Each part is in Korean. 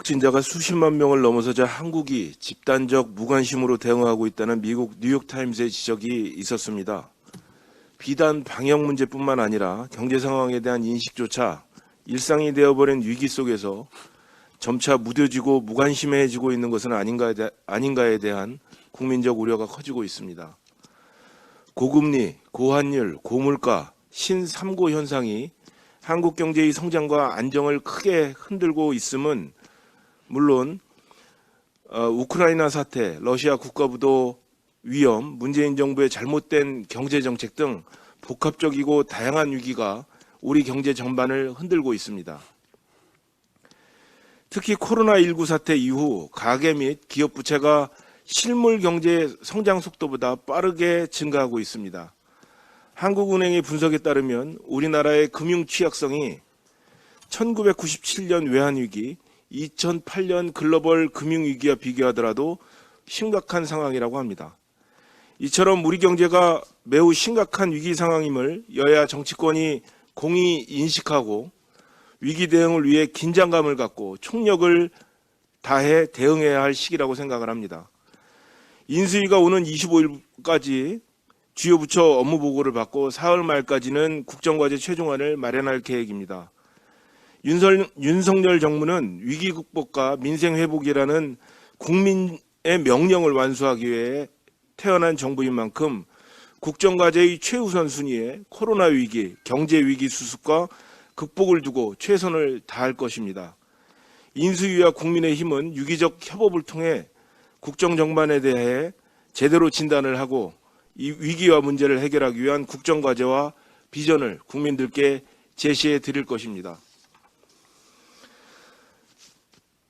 확진자가 수십만 명을 넘어서자 한국이 집단적 무관심으로 대응하고 있다는 미국 뉴욕타임스의 지적이 있었습니다. 비단 방역 문제뿐만 아니라 경제 상황에 대한 인식조차 일상이 되어버린 위기 속에서 점차 무뎌지고 무관심해지고 있는 것은 아닌가에 대한 국민적 우려가 커지고 있습니다. 고금리, 고환율, 고물가, 신삼고 현상이 한국 경제의 성장과 안정을 크게 흔들고 있음은 물론 우크라이나 사태, 러시아 국가부도 위험, 문재인 정부의 잘못된 경제정책 등 복합적이고 다양한 위기가 우리 경제 전반을 흔들고 있습니다. 특히 코로나19 사태 이후 가계 및 기업 부채가 실물 경제의 성장 속도보다 빠르게 증가하고 있습니다. 한국은행의 분석에 따르면 우리나라의 금융 취약성이 1997년 외환위기, 2008년 글로벌 금융위기와 비교하더라도 심각한 상황이라고 합니다. 이처럼 우리 경제가 매우 심각한 위기 상황임을 여야 정치권이 공히 인식하고 위기 대응을 위해 긴장감을 갖고 총력을 다해 대응해야 할 시기라고 생각을 합니다. 인수위가 오는 25일까지 주요 부처 업무 보고를 받고 4월 말까지는 국정과제 최종안을 마련할 계획입니다. 윤석열 정부는 위기 극복과 민생 회복이라는 국민의 명령을 완수하기 위해 태어난 정부인 만큼 국정과제의 최우선 순위에 코로나 위기, 경제 위기 수습과 극복을 두고 최선을 다할 것입니다. 인수위와 국민의힘은 유기적 협업을 통해 국정 정반에 대해 제대로 진단을 하고 이 위기와 문제를 해결하기 위한 국정과제와 비전을 국민들께 제시해 드릴 것입니다.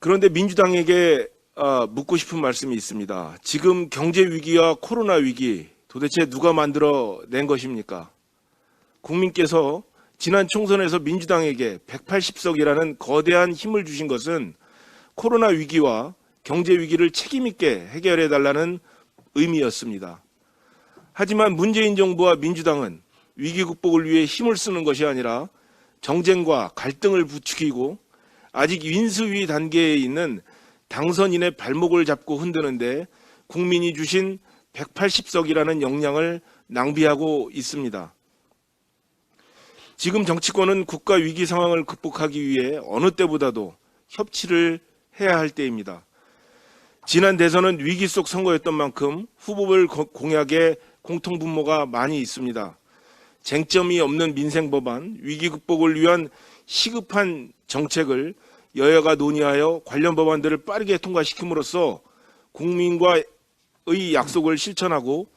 그런데 민주당에게 묻고 싶은 말씀이 있습니다. 지금 경제 위기와 코로나 위기 도대체 누가 만들어낸 것입니까? 국민께서 지난 총선에서 민주당에게 180석이라는 거대한 힘을 주신 것은 코로나 위기와 경제 위기를 책임 있게 해결해 달라는 의미였습니다. 하지만 문재인 정부와 민주당은 위기 극복을 위해 힘을 쓰는 것이 아니라 정쟁과 갈등을 부추기고 아직 인수위 단계에 있는 당선인의 발목을 잡고 흔드는데 국민이 주신 180석이라는 역량을 낭비하고 있습니다. 지금 정치권은 국가 위기 상황을 극복하기 위해 어느 때보다도 협치를 해야 할 때입니다. 지난 대선은 위기 속 선거였던 만큼 후보별 공약에 공통분모가 많이 있습니다. 쟁점이 없는 민생 법안, 위기 극복을 위한 시급한 정책을 여야가 논의하여 관련 법안들을 빠르게 통과시킴으로써 국민과의 약속을 실천하고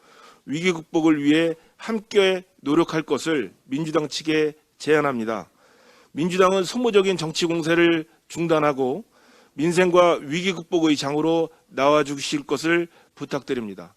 위기 극복을 위해 함께 노력할 것을 민주당 측에 제안합니다. 민주당은 소모적인 정치 공세를 중단하고 민생과 위기 극복의 장으로 나와주실 것을 부탁드립니다.